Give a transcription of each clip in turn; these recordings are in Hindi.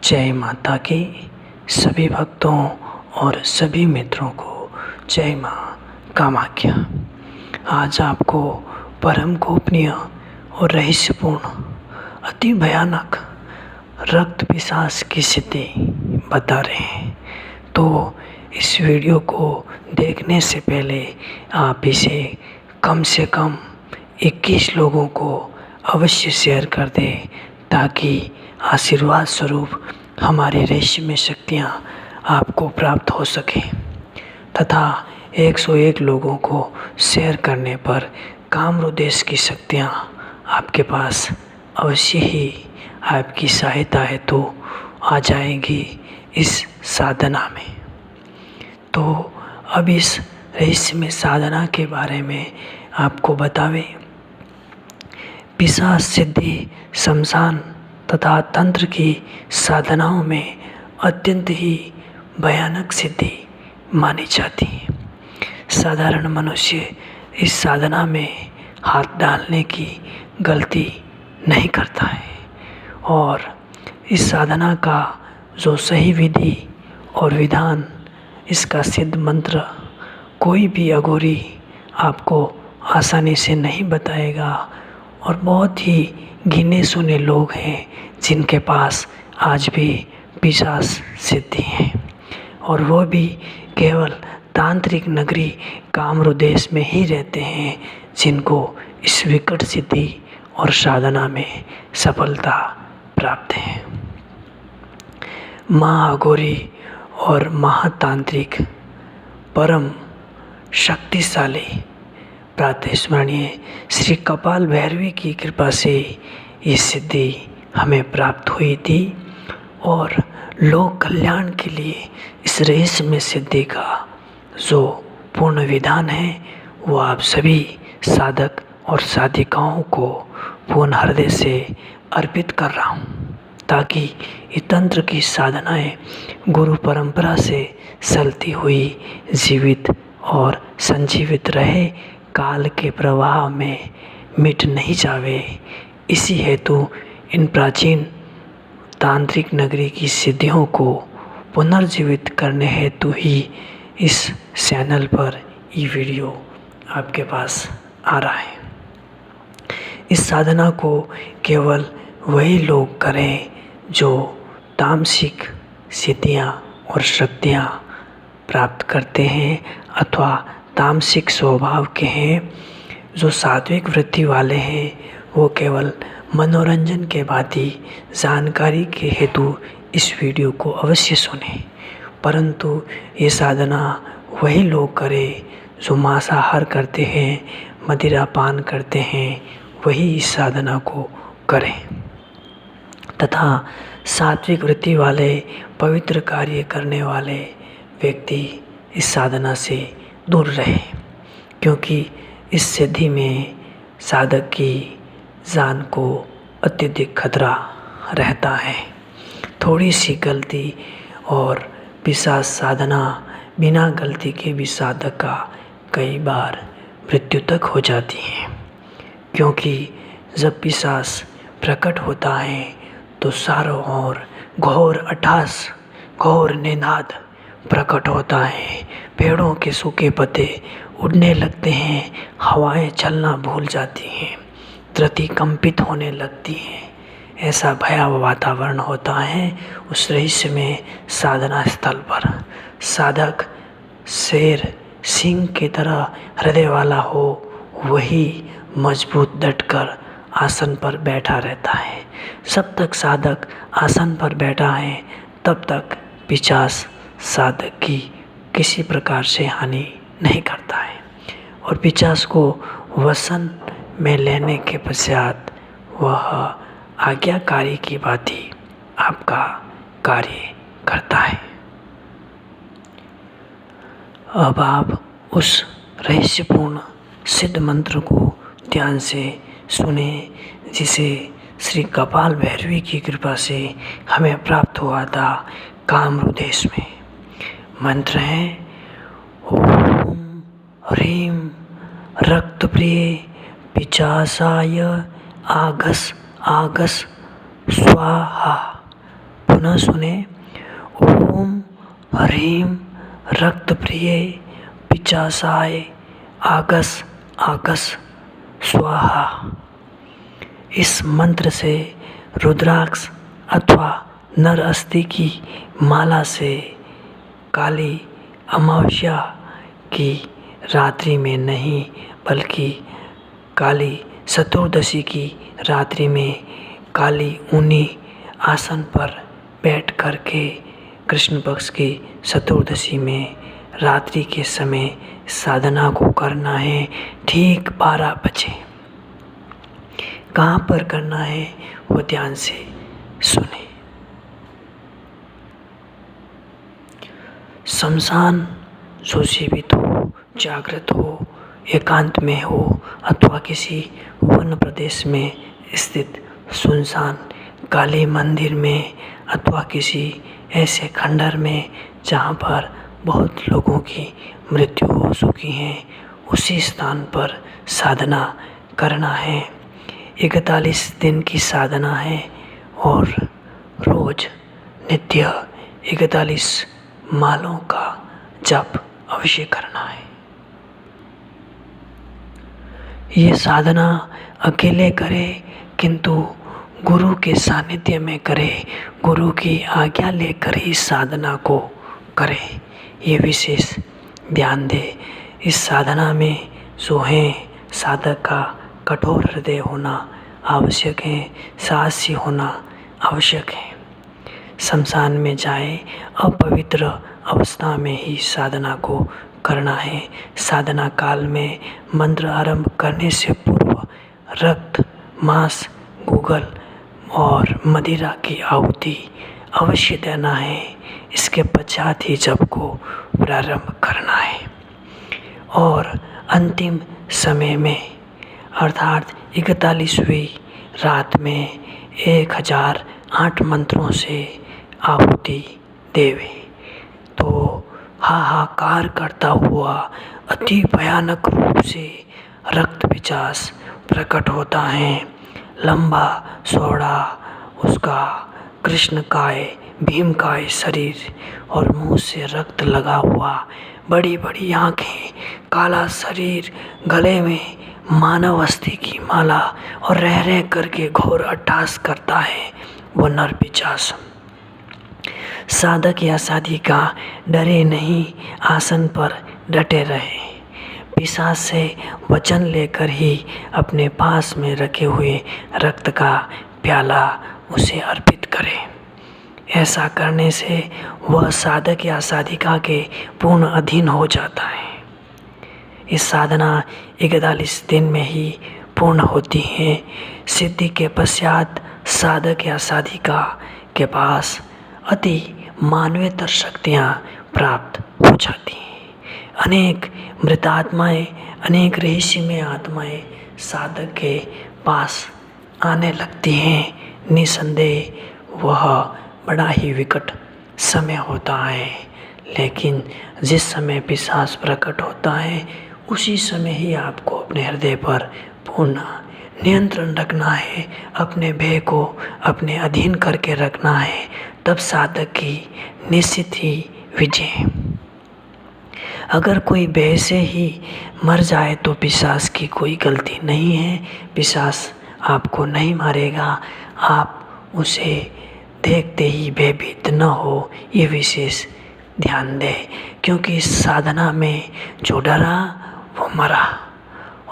जय माता की सभी भक्तों और सभी मित्रों को जय माँ कामाख्या। आज आपको परम गोपनीय और रहस्यपूर्ण अति भयानक रक्त पिशाच की स्थिति बता रहे हैं। तो इस वीडियो को देखने से पहले आप इसे कम से कम 21 लोगों को अवश्य शेयर कर दें, ताकि आशीर्वाद स्वरूप हमारी रहस्यमय शक्तियाँ आपको प्राप्त हो सकें तथा 101 लोगों को शेयर करने पर कामरूदेश की शक्तियाँ आपके पास अवश्य ही आपकी सहायता हेतु आ जाएंगी इस साधना में। तो अब इस रहस्यमय साधना के बारे में आपको बतावें। पिशाच सिद्धि शमशान तथा तंत्र की साधनाओं में अत्यंत ही भयानक सिद्धि मानी जाती है। साधारण मनुष्य इस साधना में हाथ डालने की गलती नहीं करता है और इस साधना का जो सही विधि और विधान, इसका सिद्ध मंत्र कोई भी अघोरी आपको आसानी से नहीं बताएगा। और बहुत ही गिने चुने लोग हैं जिनके पास आज भी पिशाच सिद्धि है, और वो भी केवल तांत्रिक नगरी कामरूदेश में ही रहते हैं, जिनको इस विकट सिद्धि और साधना में सफलता प्राप्त है। महाअघोरी और महातांत्रिक परम शक्तिशाली प्रातस्मरणीय श्री कपाल भैरवी की कृपा से ये सिद्धि हमें प्राप्त हुई थी, और लोक कल्याण के लिए इस रहस्यमय सिद्धि का जो पूर्ण विधान है वो आप सभी साधक और साधिकाओं को पूर्ण हृदय से अर्पित कर रहा हूँ, ताकि ये तंत्र की साधनाएं गुरु परंपरा से चलती हुई जीवित और संजीवित रहे, काल के प्रवाह में मिट नहीं जावे। इसी हेतु इन प्राचीन तांत्रिक नगरी की सिद्धियों को पुनर्जीवित करने हेतु ही इस चैनल पर ये वीडियो आपके पास आ रहा है। इस साधना को केवल वही लोग करें जो तामसिक सिद्धियाँ और शक्तियाँ प्राप्त करते हैं अथवा तामसिक स्वभाव के हैं। जो सात्विक वृत्ति वाले हैं वो केवल मनोरंजन के भांति जानकारी के हेतु इस वीडियो को अवश्य सुने, परंतु ये साधना वही लोग करें जो मांसाहार करते हैं, मदिरा पान करते हैं, वही इस साधना को करें तथा सात्विक वृत्ति वाले पवित्र कार्य करने वाले व्यक्ति इस साधना से दूर रहे, क्योंकि इस सिद्धि में साधक की जान को अत्यधिक खतरा रहता है। थोड़ी सी गलती और पिशाच साधना बिना गलती के भी साधक का कई बार मृत्यु तक हो जाती है, क्योंकि जब पिशाच प्रकट होता है तो चारों ओर घोर अट्टहास, घोर निनाद प्रकट होता है। पेड़ों के सूखे पत्ते उड़ने लगते हैं, हवाएं चलना भूल जाती हैं, धरती कंपित होने लगती है। ऐसा भयावह वातावरण होता है उस रहस्य में। साधना स्थल पर साधक शेर सिंह की तरह हृदय वाला हो, वही मजबूत डटकर आसन पर बैठा रहता है। जब तक साधक आसन पर बैठा है तब तक पिशाच साधक की किसी प्रकार से हानि नहीं करता है, और पिशाच को वशन में लेने के पश्चात वह आज्ञाकारी की भांति आपका कार्य करता है। अब आप उस रहस्यपूर्ण सिद्ध मंत्र को ध्यान से सुने, जिसे श्री कपाल भैरवी की कृपा से हमें प्राप्त हुआ था कामरूदेश में। मंत्र है ओम ह्रीं रक्तप्रिय पिशाचाय आगस आगस स्वाहा। पुनः सुने। ओम ह्रीं रक्तप्रिये पिशाचाय आगस आगस स्वाहा। इस मंत्र से रुद्राक्ष अथवा नर अस्थि की माला से काली अमावस्या की रात्रि में नहीं, बल्कि काली चतुर्दशी की रात्रि में काली ऊनी आसन पर बैठ कर के कृष्ण पक्ष की चतुर्दशी में रात्रि के समय साधना को करना है। ठीक 12 बजे। कहाँ पर करना है वो ध्यान से सुने। शमशान सुजीवित हो, जागृत हो, एकांत में हो अथवा किसी वन प्रदेश में स्थित सुनसान काली मंदिर में अथवा किसी ऐसे खंडर में जहाँ पर बहुत लोगों की मृत्यु हो चुकी है, उसी स्थान पर साधना करना है। 41 दिन की साधना है और रोज नित्य 41 मालों का जप अवश्य करना है। ये साधना अकेले करे, किंतु गुरु के सानिध्य में करे, गुरु की आज्ञा लेकर ही साधना को करे, ये विशेष ध्यान दे। इस साधना में जो है साधक का कठोर हृदय होना आवश्यक है, साहसी होना आवश्यक है। शमशान में जाए, अपवित्र अवस्था में ही साधना को करना है। साधना काल में मंत्र आरंभ करने से पूर्व रक्त, मांस, गुगल और मदिरा की आहुति अवश्य देना है। इसके पश्चात ही जप को प्रारंभ करना है। और अंतिम समय में अर्थात 41वीं रात में 1008 मंत्रों से आहुति देवे तो हाहाकार करता हुआ अति भयानक रूप से रक्त पिचास प्रकट होता है। लंबा चौड़ा उसका कृष्णकाय भीमकाय शरीर और मुंह से रक्त लगा हुआ, बड़ी बड़ी आँखें, काला शरीर, गले में मानव अस्थि की माला और रह रह करके घोर अट्टहास करता है वो नर पिशाच। साधक या साधिका डरे नहीं, आसन पर डटे रहे। पिशाच से वचन लेकर ही अपने पास में रखे हुए रक्त का प्याला उसे अर्पित करे। ऐसा करने से वह साधक या साधिका के पूर्ण अधीन हो जाता है। इस साधना 41 दिन में ही पूर्ण होती है। सिद्धि के पश्चात साधक या साधिका के पास अति मानवेतर शक्तियाँ प्राप्त हो जाती हैं। अनेक मृत आत्माएँ, अनेक रहस्यमय आत्माएँ साधक के पास आने लगती हैं। निसंदेह वह बड़ा ही विकट समय होता है, लेकिन जिस समय पिशाच प्रकट होता है उसी समय ही आपको अपने हृदय पर पूर्ण नियंत्रण रखना है, अपने भय को अपने अधीन करके रखना है। तब साधक की निश्चित ही विजय। अगर कोई भय से ही मर जाए तो पिशाच की कोई गलती नहीं है। पिशाच आपको नहीं मारेगा, आप उसे देखते ही भयभीत न हो, ये विशेष ध्यान दें। क्योंकि इस साधना में जो डरा वो मरा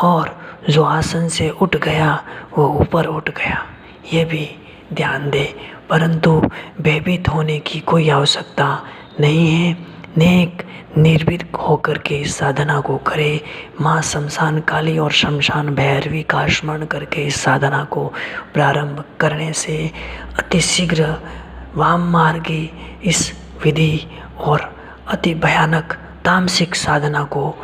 और जो आसन से उठ गया वो ऊपर उठ गया, ये भी ध्यान दे। परंतु भयभीत होने की कोई आवश्यकता नहीं है। नेक निर्भीक होकर के इस साधना को करे। माँ शमशान काली और शमशान भैरवी का स्मरण करके इस साधना को प्रारंभ करने से अति शीघ्र वाम मार्गी इस विधि और अति भयानक तामसिक साधना को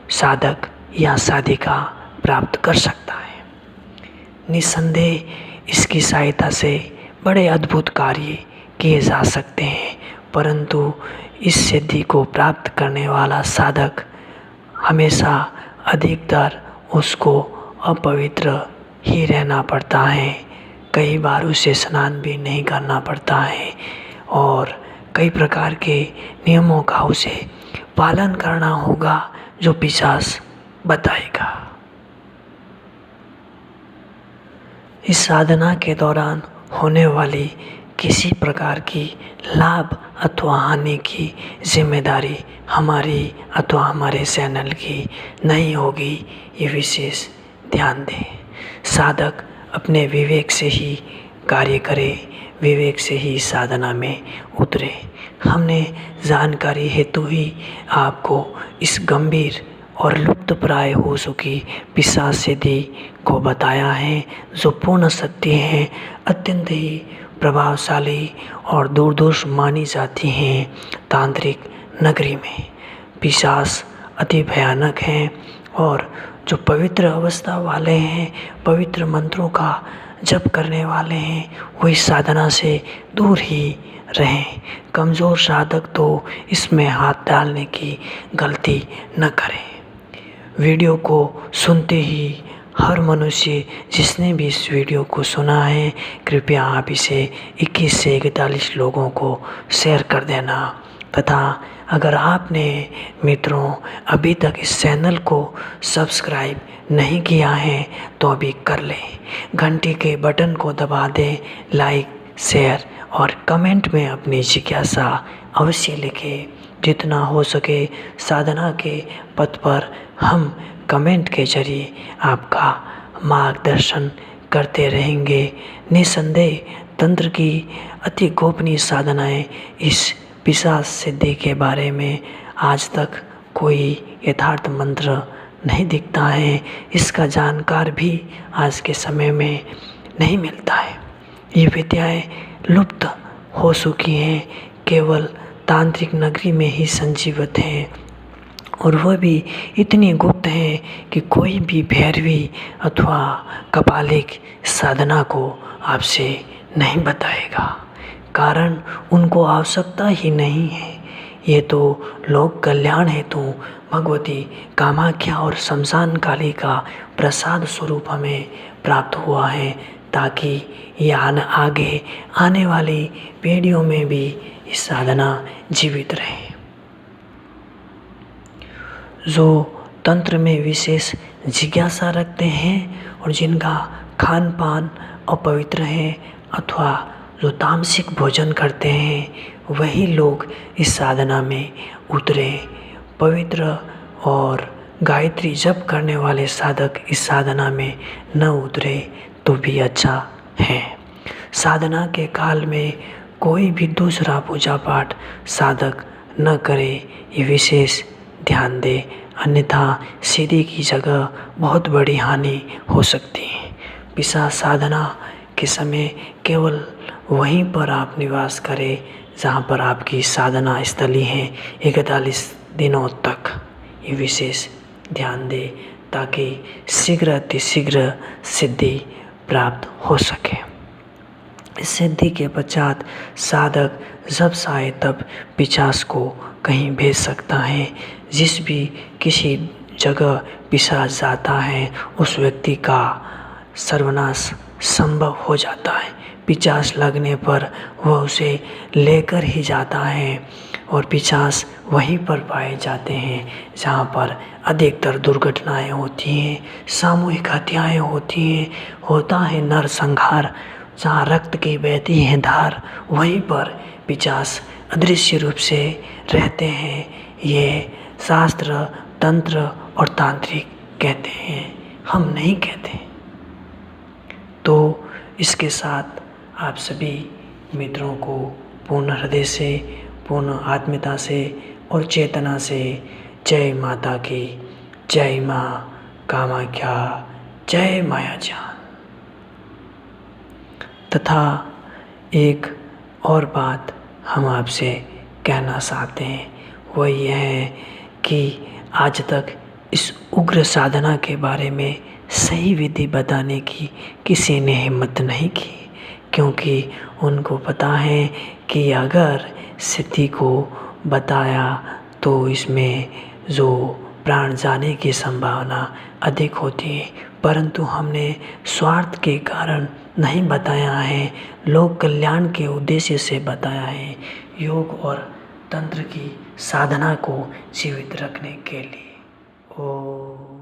साधक या साधिका प्राप्त कर सकता है। निस्संदेह इसकी सहायता से बड़े अद्भुत कार्य किए जा सकते हैं, परंतु इस सिद्धि को प्राप्त करने वाला साधक हमेशा अधिकतर उसको अपवित्र ही रहना पड़ता है। कई बार उसे स्नान भी नहीं करना पड़ता है। और कई प्रकार के नियमों का उसे पालन करना होगा जो पिशाच बताएगा। इस साधना के दौरान होने वाली किसी प्रकार की लाभ अथवा हानि की जिम्मेदारी हमारी अथवा हमारे चैनल की नहीं होगी, ये विशेष ध्यान दें। साधक अपने विवेक से ही कार्य करे, विवेक से ही साधना में उतरे। हमने जानकारी हेतु ही आपको इस गंभीर और लुप्तप्राय हो चुकी पिशाच सिद्धि को बताया है, जो पूर्ण सत्य है, अत्यंत ही प्रभावशाली और दूरदर्श मानी जाती हैं। तांत्रिक नगरी में पिशाच अति भयानक हैं और जो पवित्र अवस्था वाले हैं, पवित्र मंत्रों का जप करने वाले हैं, वो इस साधना से दूर ही रहें। कमज़ोर साधक तो इसमें हाथ डालने की गलती न करें। वीडियो को सुनते ही हर मनुष्य जिसने भी इस वीडियो को सुना है, कृपया आप इसे 21 से 41 लोगों को शेयर कर देना। तथा अगर आपने मित्रों अभी तक इस चैनल को सब्सक्राइब नहीं किया है तो अभी कर लें। घंटी के बटन को दबा दें। लाइक, शेयर और कमेंट में अपनी जिज्ञासा अवश्य लिखें। जितना हो सके साधना के पथ पर हम कमेंट के जरिए आपका मार्गदर्शन करते रहेंगे। निसंदेह तंत्र की अति गोपनीय साधनाएं इस पिशाच सिद्धि के बारे में आज तक कोई यथार्थ मंत्र नहीं दिखता है। इसका जानकार भी आज के समय में नहीं मिलता है। ये विद्याएं लुप्त हो चुकी हैं, केवल तांत्रिक नगरी में ही संजीवित हैं और वह भी इतनी गुप्त हैं कि कोई भी भैरवी अथवा कपालिक साधना को आपसे नहीं बताएगा, कारण उनको आवश्यकता ही नहीं है। ये तो लोक कल्याण हेतु भगवती कामाख्या और शमशान काली का प्रसाद स्वरूप हमें प्राप्त हुआ है, ताकि ये आगे आने वाली पीढ़ियों में भी ये साधना जीवित रहे। जो तंत्र में विशेष जिज्ञासा रखते हैं और जिनका खान पान अपवित्र है अथवा जो तामसिक भोजन करते हैं, वही लोग इस साधना में उतरे। पवित्र और गायत्री जप करने वाले साधक इस साधना में न उतरे तो भी अच्छा है। साधना के काल में कोई भी दूसरा पूजा पाठ साधक न करे, ये विशेष ध्यान दे, अन्यथा सिद्धि की जगह बहुत बड़ी हानि हो सकती है। पिशाच साधना के समय केवल वहीं पर आप निवास करें जहाँ पर आपकी साधना स्थली है 41 दिनों तक। ये विशेष ध्यान दे ताकि शीघ्र अतिशीघ्र सिद्धि प्राप्त हो सके। इस सिद्धि के पश्चात साधक जब चाहे तब पिशाच को कहीं भेज सकता है। जिस भी किसी जगह पिशाच जाता है उस व्यक्ति का सर्वनाश संभव हो जाता है। पिशाच लगने पर वह उसे लेकर ही जाता है और पिशाच वहीं पर पाए जाते हैं जहाँ पर अधिकतर दुर्घटनाएं होती हैं, सामूहिक हत्याएं होती हैं, होता है नरसंहार। जहाँ रक्त की बहती है धार, वहीं पर पिशाच अदृश्य रूप से रहते हैं। ये शास्त्र, तंत्र और तांत्रिक कहते हैं, हम नहीं कहते। तो इसके साथ आप सभी मित्रों को पूर्ण हृदय से, पूर्ण आत्मीयता से और चेतना से जय माता की, जय माँ कामाख्या, जय माया जान। तथा एक और बात हम आपसे कहना चाहते हैं, वह यह है कि आज तक इस उग्र साधना के बारे में सही विधि बताने की किसी ने हिम्मत नहीं की, क्योंकि उनको पता है कि अगर सिद्धि को बताया तो इसमें जो प्राण जाने की संभावना अधिक होती है। परंतु हमने स्वार्थ के कारण नहीं बताया है, लोक कल्याण के उद्देश्य से बताया है, योग और तंत्र की साधना को जीवित रखने के लिए। ओम।